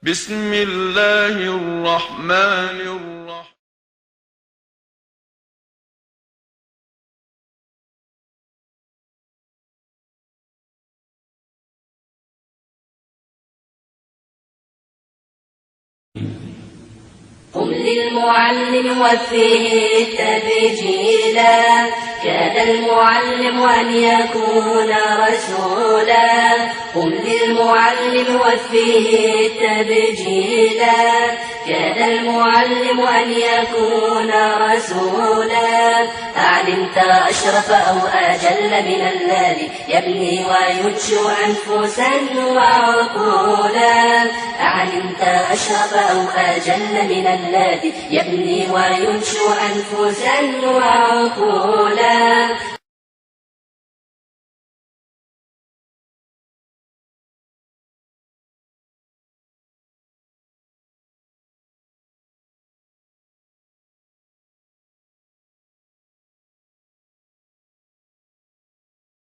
بسم الله الرحمن الرحيم. قم للمعلم وفيه تبجيلا، كاد المعلم أن يكون رسولا. قم للمعلم وفيه تبجيلا، كاد المعلم أن يكون رسولا. أعلمت أشرف أو أجل من الذي يبني وينشئ أنفسا وعقولا. أعلمت أشرف أو أجل من الذي يبني وينشئ أنفسا وعقولا.